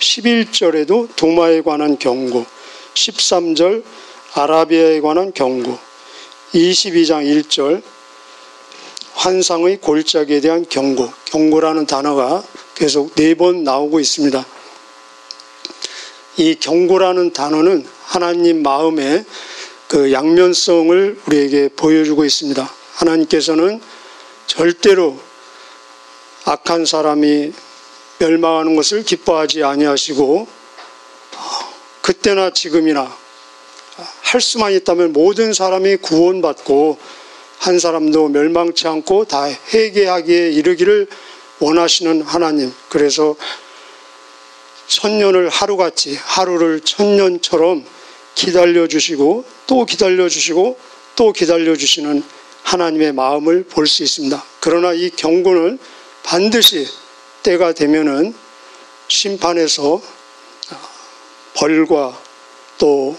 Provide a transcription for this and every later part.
11절에도 두마에 관한 경고, 13절 아라비아에 관한 경고, 22장 1절 환상의 골짜기에 대한 경고, 경고라는 단어가 계속 4번 나오고 있습니다. 이 경고라는 단어는 하나님 마음의 그 양면성을 우리에게 보여주고 있습니다. 하나님께서는 절대로 악한 사람이 멸망하는 것을 기뻐하지 아니하시고, 그때나 지금이나 할 수만 있다면 모든 사람이 구원받고 한 사람도 멸망치 않고 다 회개하기에 이르기를 원하시는 하나님. 그래서 천년을 하루같이, 하루를 천년처럼 기다려주시고 또 기다려주시고 또 기다려주시는 하나님의 마음을 볼 수 있습니다. 그러나 이 경고는 반드시 때가 되면은 심판에서 벌과 또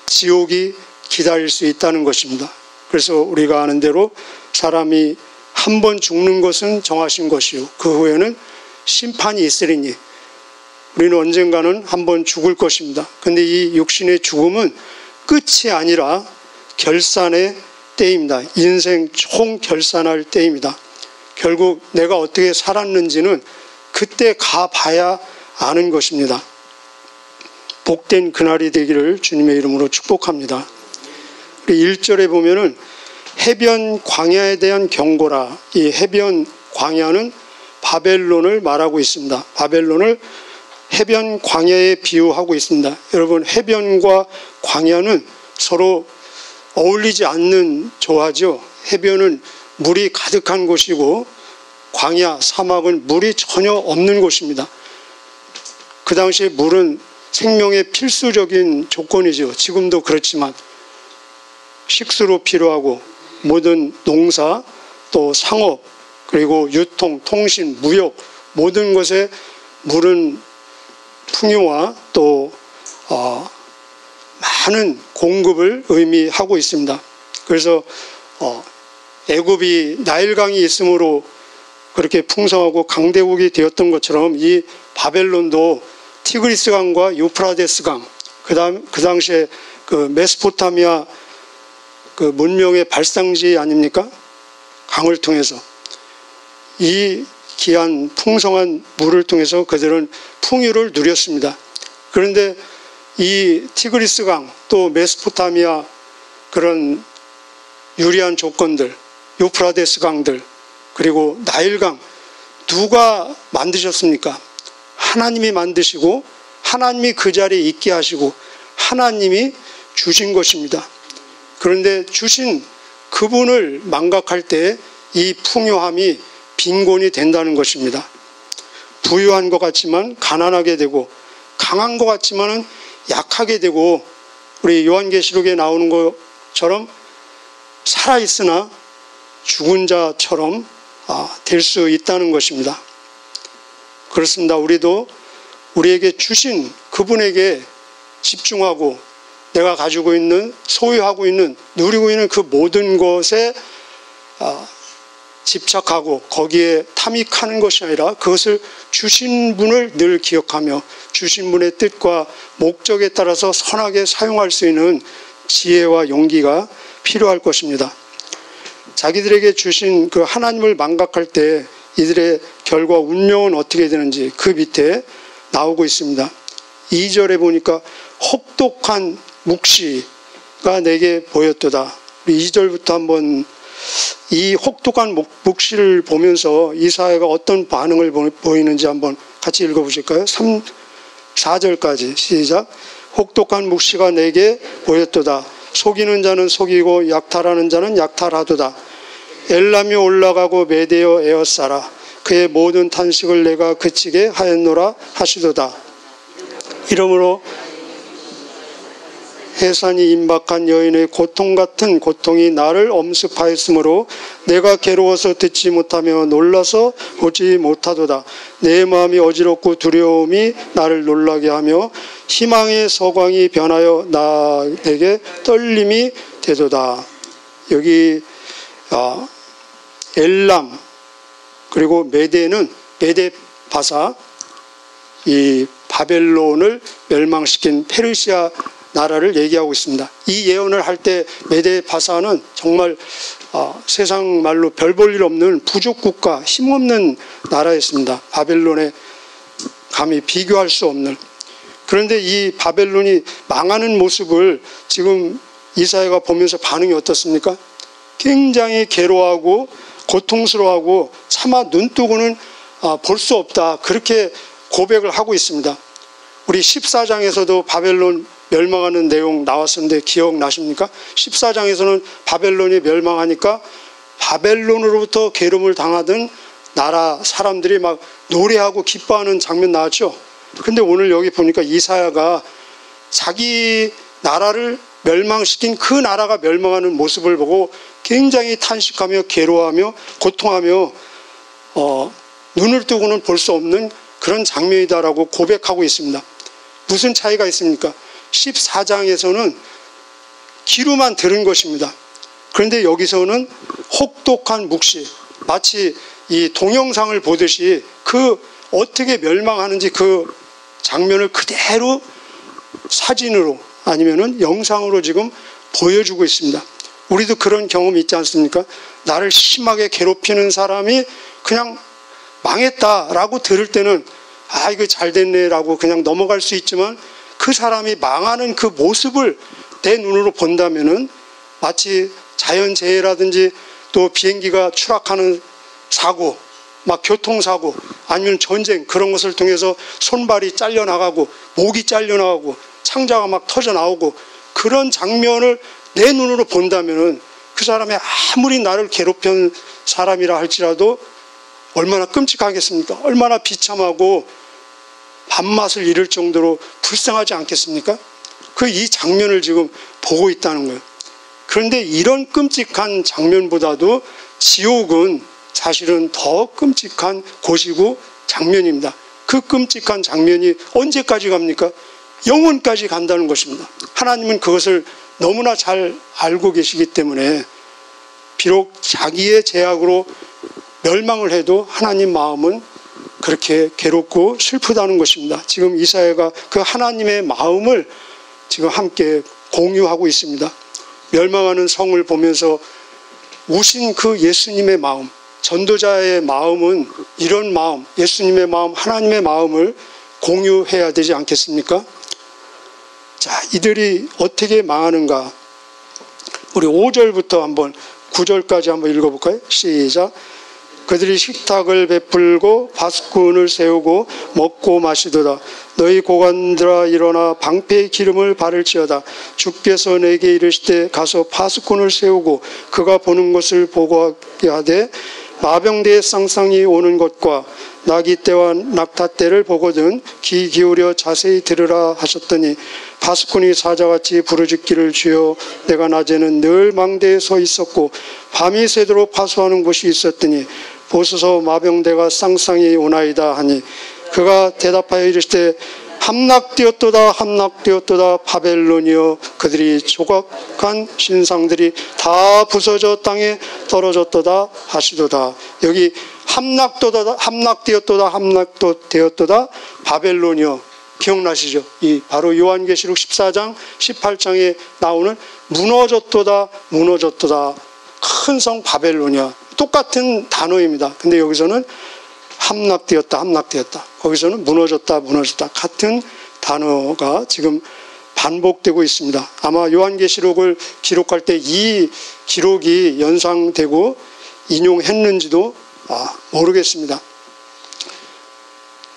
지옥이 기다릴 수 있다는 것입니다. 그래서 우리가 아는 대로 사람이 한 번 죽는 것은 정하신 것이요 그 후에는 심판이 있으리니 우리는 언젠가는 한 번 죽을 것입니다. 그런데 이 육신의 죽음은 끝이 아니라 결산의 때입니다. 인생 총 결산할 때입니다. 결국 내가 어떻게 살았는지는 그때 가봐야 아는 것입니다. 복된 그날이 되기를 주님의 이름으로 축복합니다. 1절에 보면은 해변 광야에 대한 경고라. 이 해변 광야는 바벨론을 말하고 있습니다. 바벨론을 해변 광야에 비유하고 있습니다. 여러분, 해변과 광야는 서로 어울리지 않는 조화죠. 해변은 물이 가득한 곳이고 광야, 사막은 물이 전혀 없는 곳입니다. 그 당시에 물은 생명의 필수적인 조건이죠. 지금도 그렇지만 식수로 필요하고 모든 농사, 또 상업, 그리고 유통, 통신, 무역 모든 것에 물은 풍요와 또 많은 공급을 의미하고 있습니다. 그래서 애굽이 나일강이 있으므로 그렇게 풍성하고 강대국이 되었던 것처럼 이 바벨론도 티그리스강과 유프라데스강, 그 당시에 그 메소포타미아 그 문명의 발상지 아닙니까? 강을 통해서 이 귀한 풍성한 물을 통해서 그들은 풍요를 누렸습니다. 그런데 이 티그리스강 또 메소포타미아 그런 유리한 조건들, 유프라데스 강들, 그리고 나일강 누가 만드셨습니까? 하나님이 만드시고 하나님이 그 자리에 있게 하시고 하나님이 주신 것입니다. 그런데 주신 그분을 망각할 때 이 풍요함이 빈곤이 된다는 것입니다. 부유한 것 같지만 가난하게 되고 강한 것 같지만 약하게 되고 우리 요한계시록에 나오는 것처럼 살아있으나 죽은 자처럼 될 수 있다는 것입니다. 그렇습니다. 우리도 우리에게 주신 그분에게 집중하고 내가 가지고 있는, 소유하고 있는, 누리고 있는 그 모든 것에 집착하고 거기에 탐닉하는 것이 아니라 그것을 주신 분을 늘 기억하며 주신 분의 뜻과 목적에 따라서 선하게 사용할 수 있는 지혜와 용기가 필요할 것입니다. 자기들에게 주신 그 하나님을 망각할 때 이들의 결과 운명은 어떻게 되는지 그 밑에 나오고 있습니다. 2절에 보니까 혹독한 묵시가 내게 보였도다. 우리 2절부터 한번 이 혹독한 묵시를 보면서 이사야가 어떤 반응을 보이는지 한번 같이 읽어보실까요? 4절까지 시작. 혹독한 묵시가 내게 보였도다. 속이는 자는 속이고 약탈하는 자는 약탈하도다. 엘람이 올라가고 메대어 에어싸라. 그의 모든 탄식을 내가 그치게 하였노라 하시도다. 이러므로 해산이 임박한 여인의 고통 같은 고통이 나를 엄습하였으므로 내가 괴로워서 듣지 못하며 놀라서 보지 못하도다. 내 마음이 어지럽고 두려움이 나를 놀라게 하며 희망의 서광이 변하여 나에게 떨림이 되도다. 여기 엘람 그리고 메대는 메대 바사, 이 바벨론을 멸망시킨 페르시아 나라를 얘기하고 있습니다. 이 예언을 할 때 메데 바사는 정말 세상 말로 별 볼 일 없는 부족국가, 힘없는 나라였습니다. 바벨론에 감히 비교할 수 없는. 그런데 이 바벨론이 망하는 모습을 지금 이사야가 보면서 반응이 어떻습니까? 굉장히 괴로워하고 고통스러워하고 차마 눈뜨고는 볼 수 없다, 그렇게 고백을 하고 있습니다. 우리 14장에서도 바벨론 멸망하는 내용 나왔었는데 기억나십니까? 14장에서는 바벨론이 멸망하니까 바벨론으로부터 괴로움을 당하던 나라 사람들이 막 노래하고 기뻐하는 장면 나왔죠. 그런데 오늘 여기 보니까 이사야가 자기 나라를 멸망시킨 그 나라가 멸망하는 모습을 보고 굉장히 탄식하며 괴로워하며 고통하며 눈을 뜨고는 볼 수 없는 그런 장면이다라고 고백하고 있습니다. 무슨 차이가 있습니까? 14장에서는 귀로만 들은 것입니다. 그런데 여기서는 혹독한 묵시, 마치 이 동영상을 보듯이 그 어떻게 멸망하는지 그 장면을 그대로 사진으로 아니면은 영상으로 지금 보여주고 있습니다. 우리도 그런 경험이 있지 않습니까? 나를 심하게 괴롭히는 사람이 그냥 망했다라고 들을 때는 이거 잘 됐네라고 그냥 넘어갈 수 있지만, 그 사람이 망하는 그 모습을 내 눈으로 본다면은 마치 자연재해라든지 또 비행기가 추락하는 사고, 막 교통사고 아니면 전쟁, 그런 것을 통해서 손발이 잘려나가고 목이 잘려나가고 창자가 막 터져나오고 그런 장면을 내 눈으로 본다면은 그 사람이 아무리 나를 괴롭힌 사람이라 할지라도 얼마나 끔찍하겠습니까? 얼마나 비참하고 밥맛을 잃을 정도로 불쌍하지 않겠습니까? 이 장면을 지금 보고 있다는 거예요. 그런데 이런 끔찍한 장면보다도 지옥은 사실은 더 끔찍한 곳이고 장면입니다. 그 끔찍한 장면이 언제까지 갑니까? 영원까지 간다는 것입니다. 하나님은 그것을 너무나 잘 알고 계시기 때문에 비록 자기의 죄악으로 멸망을 해도 하나님 마음은 그렇게 괴롭고 슬프다는 것입니다. 지금 이사야가 그 하나님의 마음을 지금 함께 공유하고 있습니다. 멸망하는 성을 보면서 우신 그 예수님의 마음, 전도자의 마음은 이런 마음, 예수님의 마음, 하나님의 마음을 공유해야 되지 않겠습니까? 자, 이들이 어떻게 망하는가? 우리 5절부터 한번 9절까지 한번 읽어볼까요? 시작. 그들이 식탁을 베풀고 바스꾼을 세우고 먹고 마시도다. 너희 고관들아 일어나 방패의 기름을 바를지어다. 주께서 내게 이르시되 가서 바스꾼을 세우고 그가 보는 것을 보고하게 하되, 마병대의 쌍쌍이 오는 것과 나기 때와 낙타 때를 보거든 귀 기울여 자세히 들으라 하셨더니, 바스꾼이 사자같이 부르짖기를 주여 내가 낮에는 늘 망대에 서 있었고 밤이 새도록 파수하는 곳이 있었더니 보소서 마병대가 쌍쌍이 오나이다 하니, 그가 대답하여 이르시되 함락되었도다 함락되었도다 바벨론이여, 그들이 조각한 신상들이 다 부서져 땅에 떨어졌도다 하시도다. 여기 함락되었도다 함락되었도다 바벨론이여, 기억나시죠? 이 바로 요한계시록 14장 18장에 나오는 무너졌도다 무너졌도다 큰 성 바벨론이야. 똑같은 단어입니다. 근데 여기서는 함락되었다 함락되었다, 거기서는 무너졌다 무너졌다, 같은 단어가 지금 반복되고 있습니다. 아마 요한계시록을 기록할 때 이 기록이 연상되고 인용했는지도 모르겠습니다.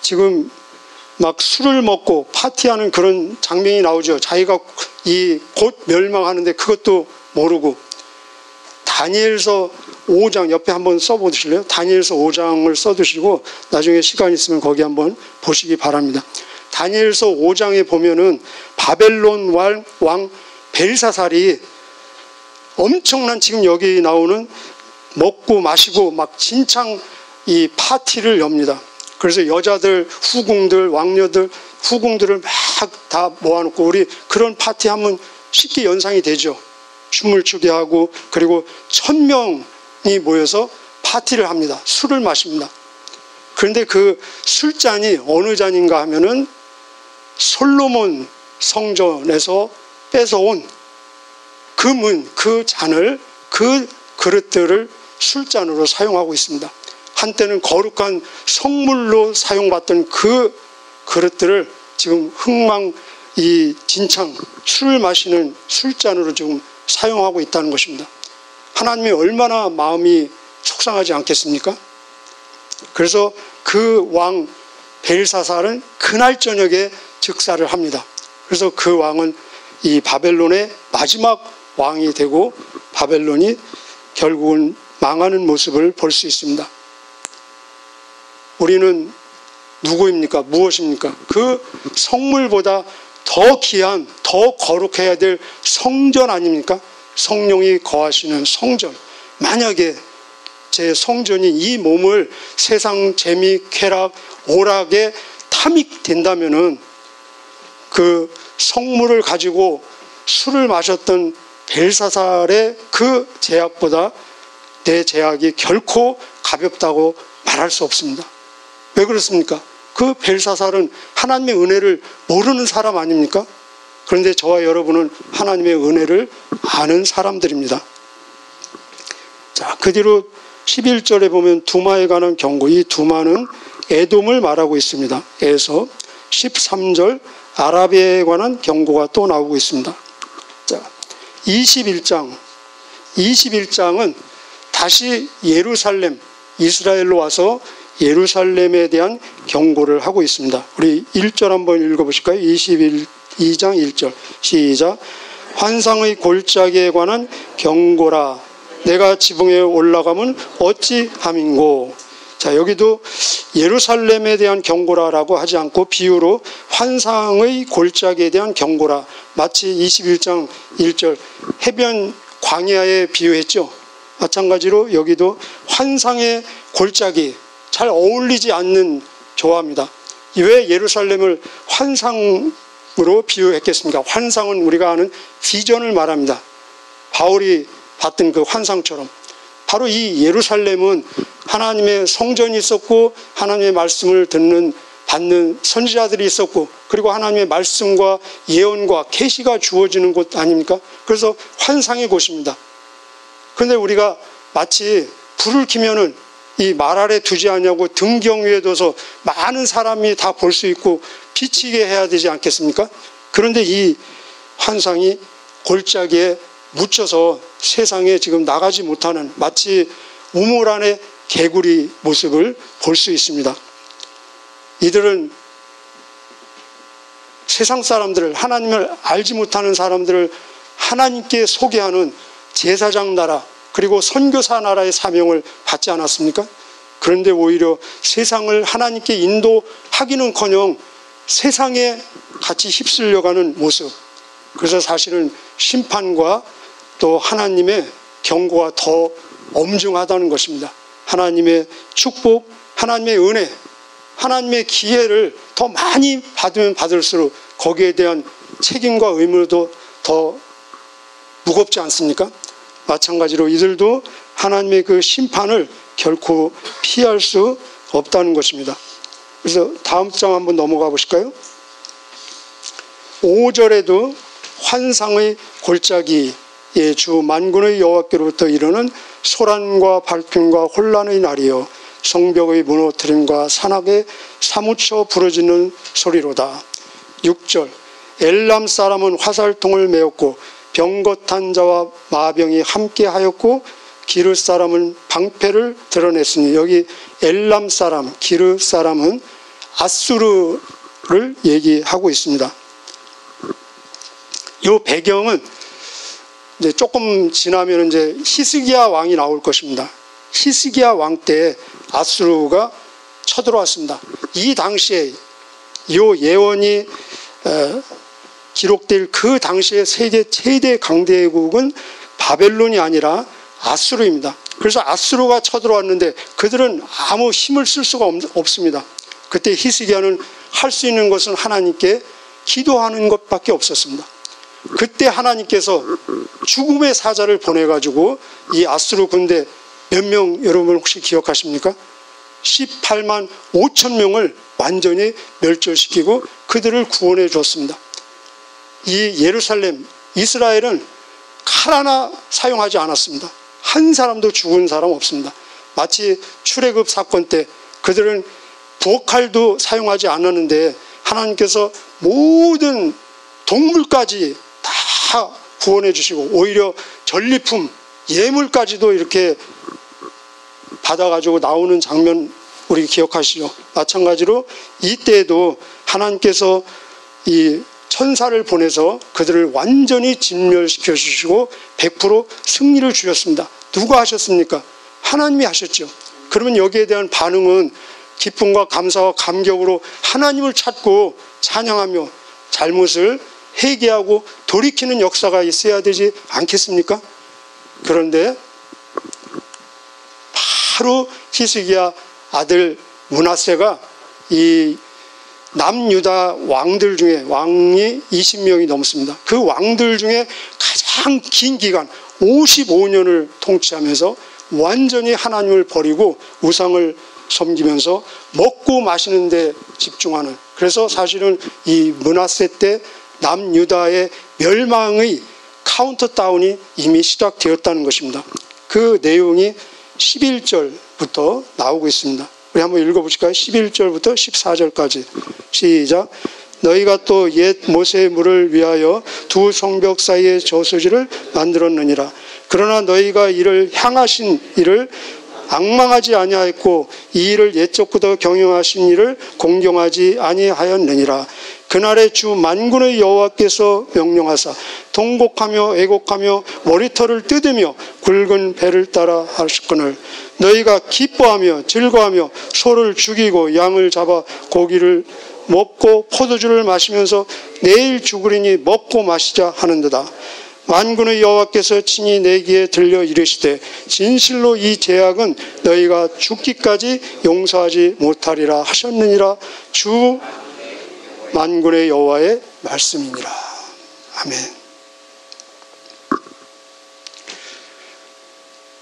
지금 막 술을 먹고 파티하는 그런 장면이 나오죠. 자기가 곧 멸망하는데 그것도 모르고. 다니엘서 5장 옆에 한번 써보실래요? 다니엘서 5장을 써두시고 나중에 시간 있으면 거기 한번 보시기 바랍니다. 다니엘서 5장에 보면은 바벨론 왕 벨사살이 엄청난, 지금 여기 나오는 먹고 마시고 막 진창 이 파티를 엽니다. 그래서 여자들, 후궁들, 왕녀들, 후궁들을 막 다 모아놓고, 우리 그런 파티 하면 쉽게 연상이 되죠. 춤을 추게 하고, 그리고 1000명이 모여서 파티를 합니다. 술을 마십니다. 그런데 그 술잔이 어느 잔인가 하면은 솔로몬 성전에서 뺏어온 그 잔을, 그 그릇들을 술잔으로 사용하고 있습니다. 한때는 거룩한 성물로 사용받던 그 그릇들을 지금 진창 술을 마시는 술잔으로 지금 사용하고 있다는 것입니다. 하나님이 얼마나 마음이 속상하지 않겠습니까? 그래서 그 왕 벨사살은 그날 저녁에 즉사를 합니다. 그래서 그 왕은 이 바벨론의 마지막 왕이 되고 바벨론이 결국은 망하는 모습을 볼 수 있습니다. 우리는 누구입니까? 무엇입니까? 그 성물보다 더 귀한, 더 거룩해야 될 성전 아닙니까? 성령이 거하시는 성전. 만약에 제 성전이 이 몸을 세상 재미, 쾌락, 오락에 탐닉된다면은 그 성물을 가지고 술을 마셨던 벨사살의 그 제약보다 내 제약이 결코 가볍다고 말할 수 없습니다. 왜 그렇습니까? 그 벨사살은 하나님의 은혜를 모르는 사람 아닙니까? 그런데 저와 여러분은 하나님의 은혜를 아는 사람들입니다. 자, 그 뒤로 11절에 보면 두마에 관한 경고, 이 두마는 에돔을 말하고 있습니다. 에서 13절 아라비아에 관한 경고가 또 나오고 있습니다. 자, 21장은 다시 예루살렘, 이스라엘로 와서 예루살렘에 대한 경고를 하고 있습니다. 우리 1절 한번 읽어보실까요? 22장 1절 시작. 환상의 골짜기에 관한 경고라. 내가 지붕에 올라가면 어찌함인고. 자, 여기도 예루살렘에 대한 경고라라고 하지 않고 비유로 환상의 골짜기에 대한 경고라. 마치 21장 1절 해변 광야에 비유했죠. 마찬가지로 여기도 환상의 골짜기, 잘 어울리지 않는 조화입니다. 왜 예루살렘을 환상으로 비유했겠습니까? 환상은 우리가 아는 비전을 말합니다. 바울이 봤던 그 환상처럼 바로 이 예루살렘은 하나님의 성전이 있었고 하나님의 말씀을 받는 선지자들이 있었고 그리고 하나님의 말씀과 예언과 계시가 주어지는 곳 아닙니까? 그래서 환상의 곳입니다. 그런데 우리가 마치 불을 켜면은 이 말 아래 두지 않냐고 등경 위에 둬서 많은 사람이 다 볼 수 있고 비치게 해야 되지 않겠습니까? 그런데 이 환상이 골짜기에 묻혀서 세상에 지금 나가지 못하는 마치 우물 안에 개구리 모습을 볼 수 있습니다. 이들은 세상 사람들을, 하나님을 알지 못하는 사람들을 하나님께 소개하는 제사장 나라 그리고 선교사 나라의 사명을 받지 않았습니까? 그런데 오히려 세상을 하나님께 인도하기는커녕 세상에 같이 휩쓸려가는 모습. 그래서 사실은 심판과 또 하나님의 경고가 더 엄중하다는 것입니다. 하나님의 축복, 하나님의 은혜, 하나님의 기회를 더 많이 받으면 받을수록 거기에 대한 책임과 의무도 더 무겁지 않습니까? 마찬가지로 이들도 하나님의 그 심판을 결코 피할 수 없다는 것입니다. 그래서 다음 장 한번 넘어가 보실까요? 5절에도 환상의 골짜기에 주 만군의 여호와께로부터 이르는 소란과 발품과 혼란의 날이요 성벽의 무너뜨림과 산악에 사무쳐 부러지는 소리로다. 6절 엘람 사람은 화살통을 메었고 병거탄 자와 마병이 함께하였고 기르 사람은 방패를 드러냈으니 여기 엘람 사람, 기르 사람은 아수르를 얘기하고 있습니다. 이 배경은 이제 조금 지나면 이제 히스기야 왕이 나올 것입니다. 히스기야 왕 때 아수르가 쳐들어왔습니다. 이 당시에 이 예언이 기록될 그 당시의 세계 최대 강대국은 바벨론이 아니라 아수르입니다. 그래서 아수르가 쳐들어왔는데 그들은 아무 힘을 쓸 수가 없습니다. 그때 히스기야는 할 수 있는 것은 하나님께 기도하는 것밖에 없었습니다. 그때 하나님께서 죽음의 사자를 보내가지고 이 아수르 군대 몇 명 여러분 혹시 기억하십니까? 18만 5천 명을 완전히 멸절시키고 그들을 구원해 줬습니다. 이 예루살렘, 이스라엘은 칼 하나 사용하지 않았습니다. 한 사람도 죽은 사람 없습니다. 마치 출애굽 사건 때 그들은 부엌칼도 사용하지 않았는데 하나님께서 모든 동물까지 다 구원해 주시고 오히려 전리품, 예물까지도 이렇게 받아가지고 나오는 장면 우리 기억하시죠? 마찬가지로 이때에도 하나님께서 이 천사를 보내서 그들을 완전히 진멸시켜 주시고 100% 승리를 주셨습니다. 누가 하셨습니까? 하나님이 하셨죠. 그러면 여기에 대한 반응은 기쁨과 감사와 감격으로 하나님을 찾고 찬양하며 잘못을 회개하고 돌이키는 역사가 있어야 되지 않겠습니까? 그런데 바로 히스기야 아들 므낫세가 이 남유다 왕들 중에 왕이 20명이 넘습니다. 그 왕들 중에 가장 긴 기간 55년을 통치하면서 완전히 하나님을 버리고 우상을 섬기면서 먹고 마시는 데 집중하는, 그래서 사실은 이 므낫세 때 남유다의 멸망의 카운트다운이 이미 시작되었다는 것입니다. 그 내용이 11절부터 나오고 있습니다. 우리 한번 읽어보실까요? 11절부터 14절까지 시작. 너희가 또 옛 모세의 물을 위하여 두 성벽 사이에 저수지를 만들었느니라. 그러나 너희가 이를 향하신 이를 앙망하지 아니하였고 이 일을 옛적부터 경영하신 이를 공경하지 아니하였느니라. 그날에 주 만군의 여호와께서 명령하사 통곡하며 애곡하며 머리털을 뜯으며 굵은 배를 따라 하셨거늘 너희가 기뻐하며 즐거워하며 소를 죽이고 양을 잡아 고기를 먹고 포도주를 마시면서 내일 죽으리니 먹고 마시자 하는도다. 만군의 여호와께서 친히 내 귀에 들려 이르시되 진실로 이 죄악은 너희가 죽기까지 용서하지 못하리라 하셨느니라. 주 만군의 여호와의 말씀이니라. 아멘.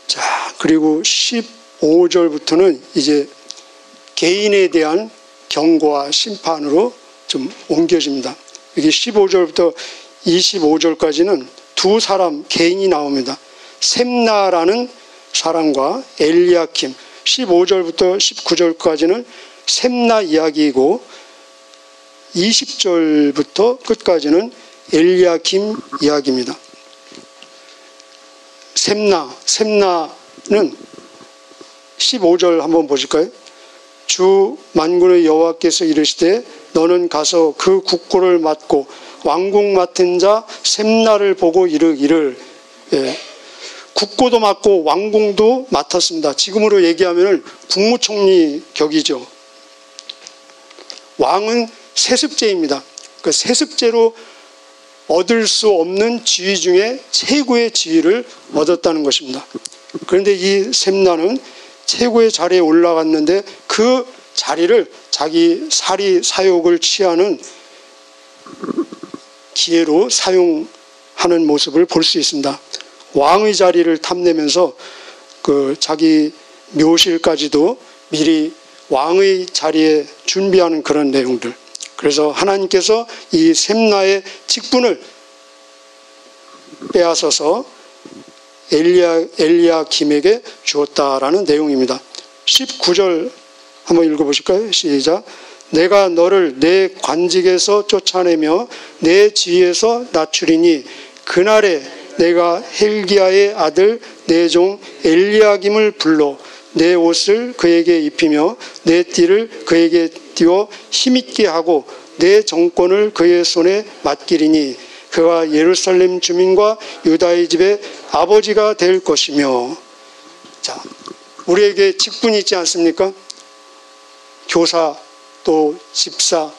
자, 그리고 15절부터는 이제 개인에 대한 경고와 심판으로 좀 옮겨집니다. 여기 15절부터 25절까지는 두 사람 개인이 나옵니다. 셈나라는 사람과 엘리야킴. 15절부터 19절까지는 셈나 이야기이고 20절부터 끝까지는 엘리야킴 이야기입니다. 셈나는 15절 한번 보실까요? 주 만군의 여호와께서 이르시되 너는 가서 그 국고를 맡고 왕국 맡은 자 셈나를 보고 이르기를. 국고도 맡고 왕궁도 맡았습니다. 지금으로 얘기하면 국무총리 격이죠. 왕은 세습제입니다. 그 세습제로 얻을 수 없는 지위 중에 최고의 지위를 얻었다는 것입니다. 그런데 이 셈나는 최고의 자리에 올라갔는데 그 자리를 자기 사리 사욕을 취하는 기회로 사용하는 모습을 볼 수 있습니다. 왕의 자리를 탐내면서 그 자기 묘실까지도 미리 왕의 자리에 준비하는 그런 내용들. 그래서 하나님께서 이 셈나의 직분을 빼앗아서 엘리야김에게 주었다라는 내용입니다. 19절 한번 읽어보실까요? 시작. 내가 너를 내 관직에서 쫓아내며 내 지위에서 낮추리니 그날에 내가 헬기야의 아들 내 종 엘리야김을 불러 내 옷을 그에게 입히며 내 띠를 그에게 띄워 힘있게 하고 내 정권을 그의 손에 맡기리니 그가 예루살렘 주민과 유다의 집의 아버지가 될 것이며. 자, 우리에게 직분이 있지 않습니까? 교사, 또 집사,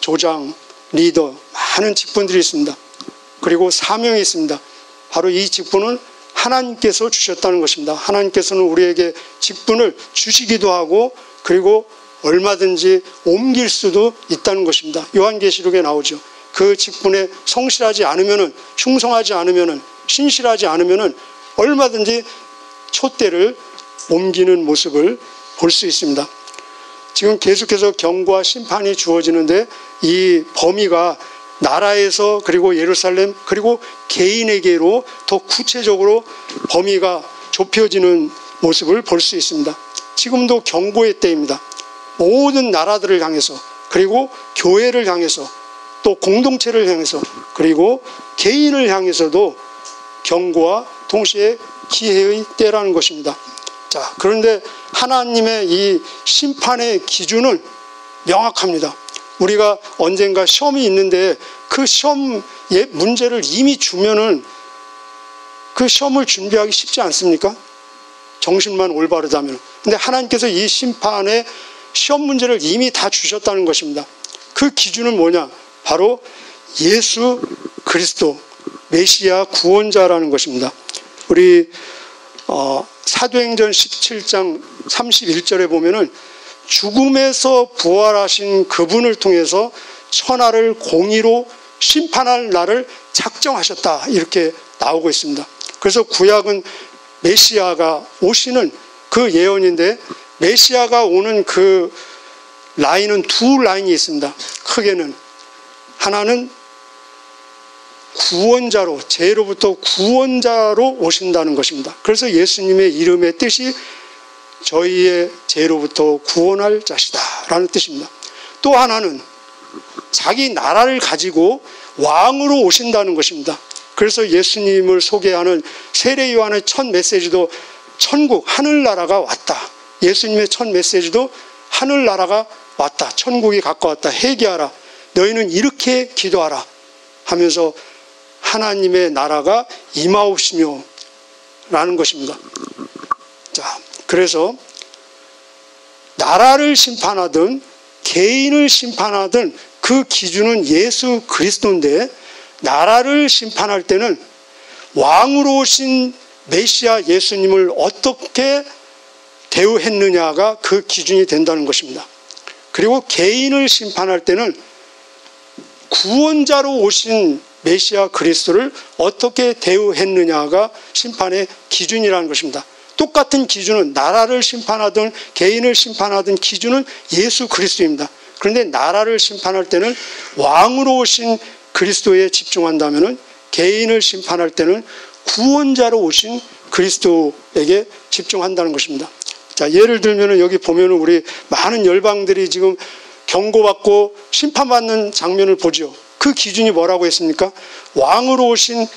조장, 리더, 많은 직분들이 있습니다. 그리고 사명이 있습니다. 바로 이 직분은 하나님께서 주셨다는 것입니다. 하나님께서는 우리에게 직분을 주시기도 하고 그리고 얼마든지 옮길 수도 있다는 것입니다. 요한계시록에 나오죠. 그 직분에 성실하지 않으면은, 충성하지 않으면은, 신실하지 않으면은 얼마든지 촛대를 옮기는 모습을 볼 수 있습니다. 지금 계속해서 경고와 심판이 주어지는데 이 범위가 나라에서 그리고 예루살렘 그리고 개인에게로 더 구체적으로 범위가 좁혀지는 모습을 볼 수 있습니다. 지금도 경고의 때입니다. 모든 나라들을 향해서 그리고 교회를 향해서 또 공동체를 향해서 그리고 개인을 향해서도 경고와 동시에 기회의 때라는 것입니다. 자, 그런데 하나님의 이 심판의 기준은 명확합니다. 우리가 언젠가 시험이 있는데 그 시험의 문제를 이미 주면은 그 시험을 준비하기 쉽지 않습니까? 정신만 올바르다면. 근데 하나님께서 이 심판의 시험 문제를 이미 다 주셨다는 것입니다. 그 기준은 뭐냐? 바로 예수 그리스도 메시아 구원자라는 것입니다. 우리 사도행전 17장 31절에 보면은 죽음에서 부활하신 그분을 통해서 천하를 공의로 심판할 날을 작정하셨다 이렇게 나오고 있습니다. 그래서 구약은 메시아가 오시는 그 예언인데 메시아가 오는 그 라인은 두 라인이 있습니다. 크게는 하나는 구원자로, 죄로부터 구원자로 오신다는 것입니다. 그래서 예수님의 이름의 뜻이 저희의 죄로부터 구원할 자시다 라는 뜻입니다. 또 하나는 자기 나라를 가지고 왕으로 오신다는 것입니다. 그래서 예수님을 소개하는 세례 요한의 첫 메시지도 천국, 하늘나라가 왔다. 예수님의 첫 메시지도 하늘나라가 왔다. 천국이 가까웠다. 회개하라. 너희는 이렇게 기도하라 하면서 하나님의 나라가 임하옵시며 라는 것입니다. 자, 그래서 나라를 심판하든 개인을 심판하든 그 기준은 예수 그리스도인데 나라를 심판할 때는 왕으로 오신 메시아 예수님을 어떻게 대우했느냐가 그 기준이 된다는 것입니다. 그리고 개인을 심판할 때는 구원자로 오신 메시아 그리스도를 어떻게 대우했느냐가 심판의 기준이라는 것입니다. 똑같은 기준은 나라를 심판하든 개인을 심판하든 기준은 예수 그리스도입니다. 그런데 나라를 심판할 때는 왕으로 오신 그리스도에 집중한다면 개인을 심판할 때는 구원자로 오신 그리스도에게 집중한다는 것입니다. 자, 예를 들면 여기 보면 우리 많은 열방들이 지금 경고받고 심판받는 장면을 보죠. 그 기준이 뭐라고 했습니까? 왕으로 오신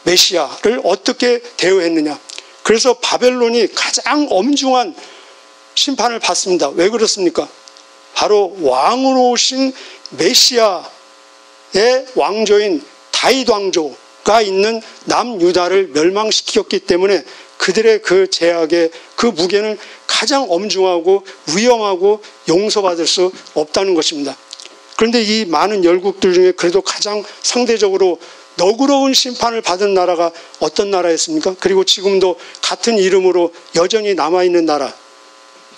메시아를 어떻게 대우했느냐. 그래서 바벨론이 가장 엄중한 심판을 받습니다. 왜 그렇습니까? 바로 왕으로 오신 메시아의 왕조인 다윗 왕조가 있는 남유다를 멸망시켰기 때문에 그들의 그 제약의 그 무게는 가장 엄중하고 위험하고 용서받을 수 없다는 것입니다. 그런데 이 많은 열국들 중에 그래도 가장 상대적으로 너그러운 심판을 받은 나라가 어떤 나라였습니까? 그리고 지금도 같은 이름으로 여전히 남아있는 나라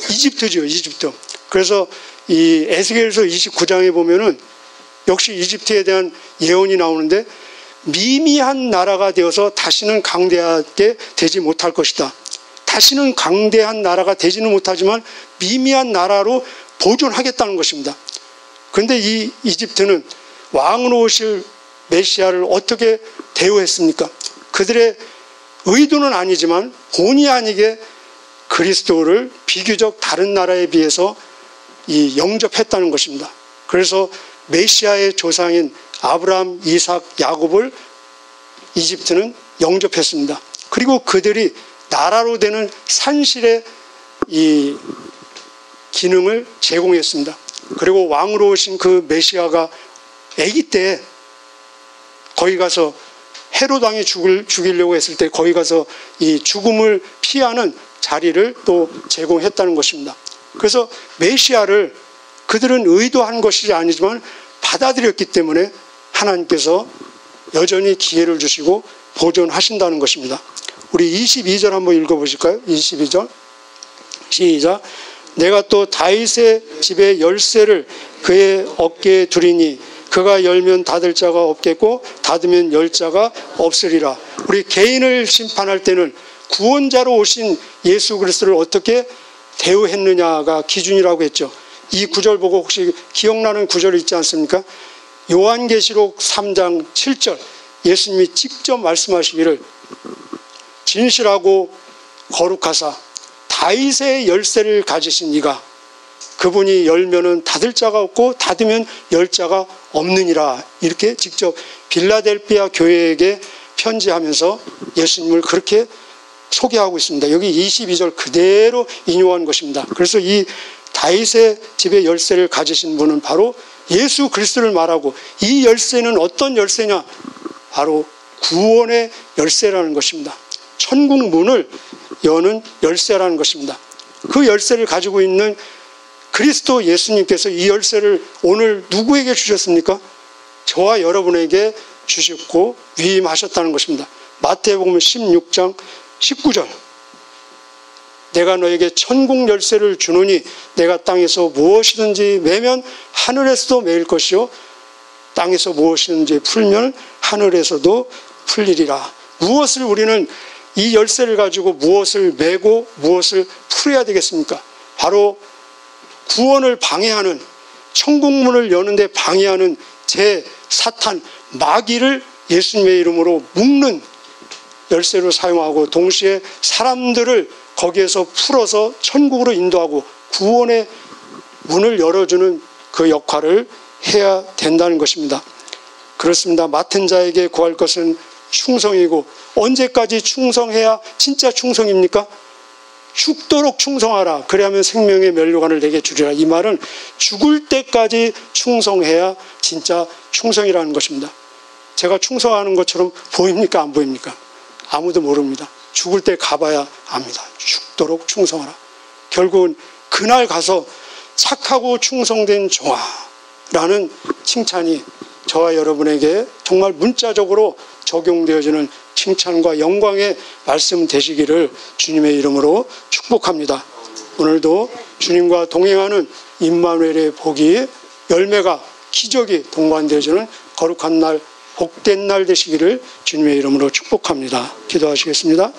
이집트죠. 이집트. 그래서 이 에스겔서 29장에 보면은 역시 이집트에 대한 예언이 나오는데 미미한 나라가 되어서 다시는 강대하게 되지 못할 것이다. 다시는 강대한 나라가 되지는 못하지만 미미한 나라로 보존하겠다는 것입니다. 그런데 이 이집트는 왕으로 오실 메시아를 어떻게 대우했습니까? 그들의 의도는 아니지만 본의 아니게 그리스도를 비교적 다른 나라에 비해서 영접했다는 것입니다. 그래서 메시아의 조상인 아브라함, 이삭, 야곱을 이집트는 영접했습니다. 그리고 그들이 나라로 되는 산실의 이 기능을 제공했습니다. 그리고 왕으로 오신 그 메시아가 아기 때 거기 가서 헤롯 왕이 죽이려고 했을 때 거기 가서 이 죽음을 피하는 자리를 또 제공했다는 것입니다. 그래서 메시아를 그들은 의도한 것이 아니지만 받아들였기 때문에 하나님께서 여전히 기회를 주시고 보존하신다는 것입니다. 우리 22절 한번 읽어보실까요? 22절 시작. 내가 또 다윗의 집의 열쇠를 그의 어깨에 두리니 그가 열면 닫을 자가 없겠고 닫으면 열 자가 없으리라. 우리 개인을 심판할 때는 구원자로 오신 예수 그리스도를 어떻게 대우했느냐가 기준이라고 했죠. 이 구절 보고 혹시 기억나는 구절 있지 않습니까? 요한계시록 3장 7절 예수님이 직접 말씀하시기를 진실하고 거룩하사 다윗의 열쇠를 가지신 이가 그분이 열면은 닫을 자가 없고 닫으면 열 자가 없느니라. 이렇게 직접 빌라델피아 교회에게 편지하면서 예수님을 그렇게 소개하고 있습니다. 여기 22절 그대로 인용한 것입니다. 그래서 이 다윗의 집의 열쇠를 가지신 분은 바로 예수 그리스도를 말하고, 이 열쇠는 어떤 열쇠냐? 바로 구원의 열쇠라는 것입니다. 천국 문을 여는 열쇠라는 것입니다. 그 열쇠를 가지고 있는 그리스도 예수님께서 이 열쇠를 오늘 누구에게 주셨습니까? 저와 여러분에게 주셨고 위임하셨다는 것입니다. 마태복음 16장 19절 내가 너에게 천국 열쇠를 주노니 내가 땅에서 무엇이든지 매면 하늘에서도 매일 것이요 땅에서 무엇이든지 풀면 하늘에서도 풀리리라. 무엇을 우리는 이 열쇠를 가지고 무엇을 매고 무엇을 풀어야 되겠습니까? 바로 구원을 방해하는, 천국문을 여는데 방해하는 제 사탄 마귀를 예수님의 이름으로 묶는 열쇠로 사용하고, 동시에 사람들을 거기에서 풀어서 천국으로 인도하고 구원의 문을 열어주는 그 역할을 해야 된다는 것입니다. 그렇습니다. 맡은 자에게 구할 것은 충성이고, 언제까지 충성해야 진짜 충성입니까? 죽도록 충성하라. 그래야면 생명의 면류관을 내게 주리라. 이 말은 죽을 때까지 충성해야 진짜 충성이라는 것입니다. 제가 충성하는 것처럼 보입니까? 안 보입니까? 아무도 모릅니다. 죽을 때 가봐야 압니다. 죽도록 충성하라. 결국은 그날 가서 착하고 충성된 종아라는 칭찬이 저와 여러분에게 정말 문자적으로 적용되어지는 칭찬과 영광의 말씀 되시기를 주님의 이름으로 축복합니다. 오늘도 주님과 동행하는 임마누엘의 복이, 열매가, 기적이 동반되어지는 거룩한 날, 복된 날 되시기를 주님의 이름으로 축복합니다. 기도하시겠습니다.